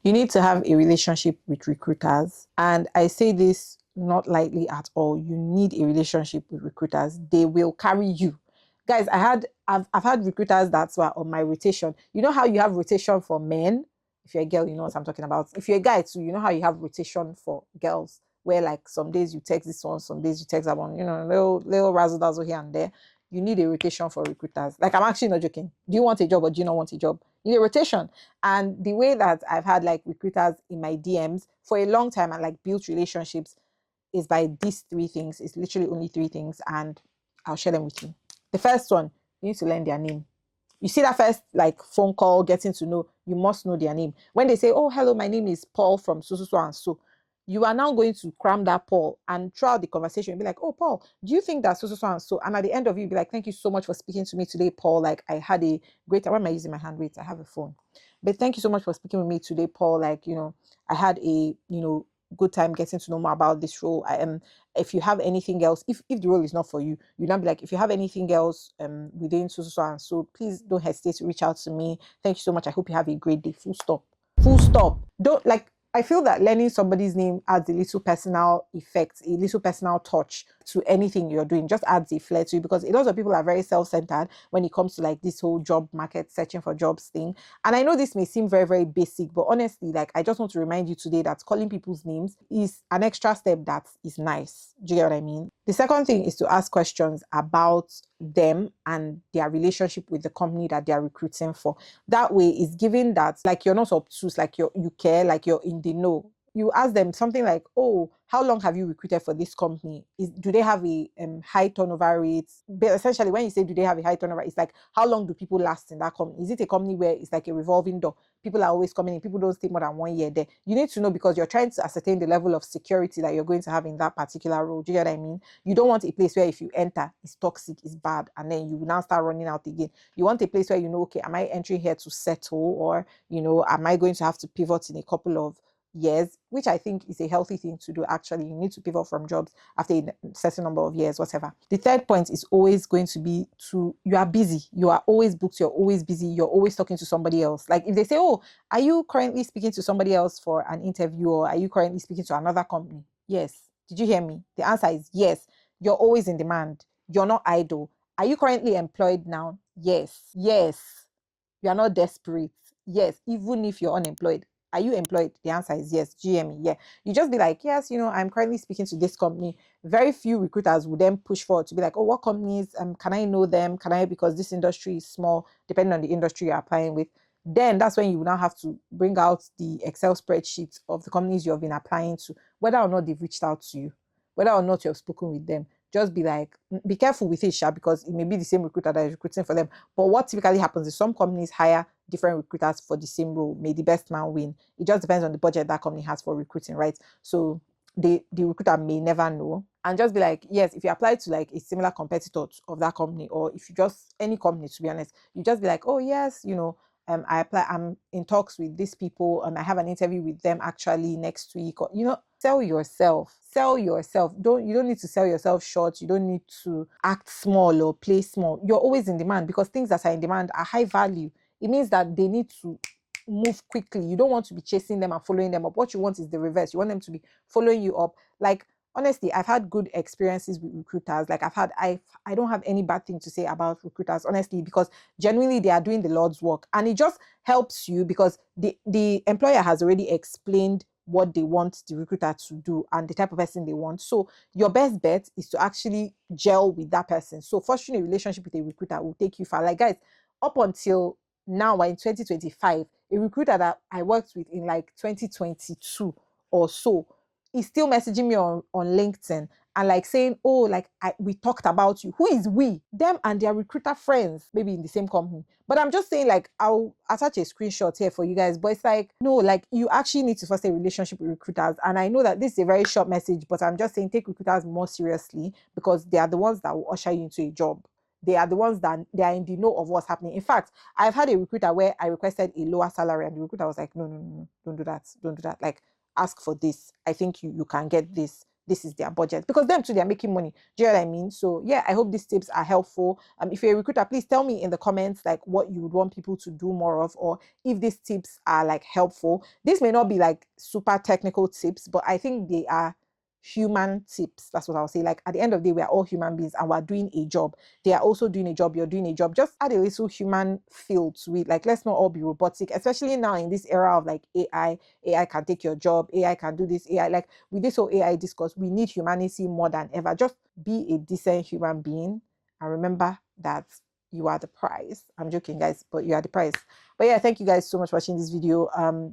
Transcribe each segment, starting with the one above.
You need to have a relationship with recruiters. And I say this not lightly at all. You need a relationship with recruiters. They will carry you. Guys, I've had recruiters that were on my rotation. You know how you have rotation for men? If you're a girl, you know what I'm talking about. If you're a guy too, you know how you have rotation for girls, where like some days you text this one, some days you text that one, little razzle dazzle here and there. You need a rotation for recruiters. Like, I'm actually not joking. Do you want a job or do you not want a job? You need a rotation. And the way that I've had like recruiters in my DMs for a long time and like built relationships is by these three things. It's literally only three things, and I'll share them with you. The first one, you need to learn their name. You see that first like phone call, getting to know, you must know their name. When they say, "Oh, hello, my name is Paul from so so so and so," you are now going to cram that Paul, and throughout the conversation, be like, "Oh, Paul, do you think that so so so and so?" And at the end of it, be like, "Thank you so much for speaking to me today, Paul. Like, I had a great time." Why am I using my hand? Wait, I have a phone. But thank you so much for speaking with me today, Paul. Like, I had a good time getting to know more about this role. I am. If you have anything else, if the role is not for you, you don't be like, if you have anything else within so so so and so, please don't hesitate to reach out to me. Thank you so much. I hope you have a great day. Full stop. Full stop. Don't like. I feel that learning somebody's name adds a little personal effect, a little personal touch to anything you're doing. Just adds a flair to it, because a lot of people are very self-centered when it comes to like this whole job market, searching for jobs thing. And I know this may seem very, very basic, but honestly, like, I just want to remind you today that calling people's names is an extra step that is nice. Do you get what I mean? The second thing is to ask questions about them and their relationship with the company that they are recruiting for. That way, it's given that like you're not obtuse, like you care, like you're in the know. You ask them something like, "Oh, how long have you recruited for this company? Do they have a high turnover rate?" But essentially, when you say do they have a high turnover, it's like, how long do people last in that company? Is it a company where it's like a revolving door? People are always coming in. People don't stay more than 1 year there. You need to know, because you're trying to ascertain the level of security that you're going to have in that particular role. Do you get what I mean? You don't want a place where if you enter, it's toxic, it's bad, and then you will now start running out again. You want a place where okay, am I entering here to settle, or am I going to have to pivot in a couple of years, which I think is a healthy thing to do. Actually, you need to pivot from jobs after a certain number of years, whatever. The third point is always going to be you are busy, you are always booked, you're always busy, you're always talking to somebody else. Like, if they say, "Oh, are you currently speaking to somebody else for an interview, or are you currently speaking to another company?" Yes. Did you hear me? The answer is yes. You're always in demand. You're not idle. Are you currently employed now? Yes. Yes. You are not desperate. Yes. Even if you're unemployed, are you employed? The answer is yes. GME. Yeah. You just be like, "Yes, I'm currently speaking to this company." Very few recruiters would then push forward to be like, "Oh, what companies? Can I know them? Can I?" Because this industry is small, depending on the industry you're applying with. Then that's when you will now have to bring out the Excel spreadsheet of the companies you have been applying to, whether or not they've reached out to you, whether or not you have spoken with them. Just be like, be careful with it, Sha, because it may be the same recruiter that is recruiting for them. But what typically happens is some companies hire different recruiters for the same role. May the best man win. It just depends on the budget that company has for recruiting, right? So the recruiter may never know. And just be like, yes, if you apply to like a similar competitor of that company, or if you just any company, to be honest, you just be like, "Oh yes, I apply, I'm in talks with these people, and I have an interview with them actually next week." Or sell yourself. Sell yourself. You don't need to sell yourself short. You don't need to act small or play small. You're always in demand, because things that are in demand are high value. It means that they need to move quickly. You don't want to be chasing them and following them up. What you want is the reverse. You want them to be following you up. Like, honestly, I've had good experiences with recruiters. Like, I don't have any bad thing to say about recruiters, honestly, because genuinely they are doing the Lord's work, and it just helps you because the employer has already explained what they want the recruiter to do and the type of person they want. So your best bet is to actually gel with that person. So fostering a relationship with a recruiter will take you far. Like, guys, up until now, we're in 2025, a recruiter that I worked with in like 2022 or so is still messaging me on LinkedIn and like saying, "Oh, like we talked about you." Who is we? Them and their recruiter friends, maybe in the same company. But I'm just saying, like, I'll attach a screenshot here for you guys. But it's like, no, like, you actually need to foster a relationship with recruiters. And I know that this is a very short message, but I'm just saying, take recruiters more seriously, because they are the ones that will usher you into a job. They are the ones that they are in the know of what's happening. In fact, I've had a recruiter where I requested a lower salary, and the recruiter was like, "No, no, no, no, don't do that. Don't do that. Like, ask for this. I think you can get this." this is their budget, because them too, they're making money. Do you know what I mean? So yeah, I hope these tips are helpful. If you're a recruiter, please tell me in the comments like what you would want people to do more of, or if these tips are like helpful. This may not be like super technical tips, but I think they are human tips. That's what I'll say. Like at the end of the day, we are all human beings and we're doing a job. They are also doing a job. You're doing a job. Just add a little human feel to it. Like, let's not all be robotic, especially now in this era of like AI. AI can take your job. AI can do this. AI, like with this whole AI discourse, we need humanity more than ever. Just be a decent human being and remember that you are the prize. I'm joking, guys, but you are the prize. But yeah, thank you guys so much for watching this video.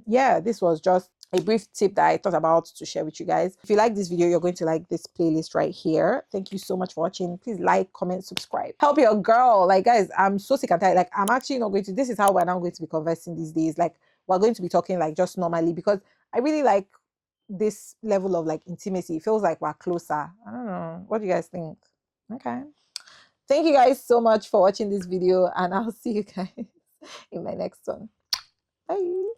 Yeah, this was just a brief tip that I thought about to share with you guys. If you like this video, you're going to like this playlist right here. Thank you so much for watching. Please like, comment, subscribe. Help your girl. Like, guys, I'm so sick and tired. Like, I'm actually not going to, this is how we're now going to be conversing these days. Like, we're going to be talking like just normally, because I really like this level of like intimacy. It feels like we're closer. I don't know. What do you guys think? Okay. Thank you guys so much for watching this video, and I'll see you guys in my next one. Bye.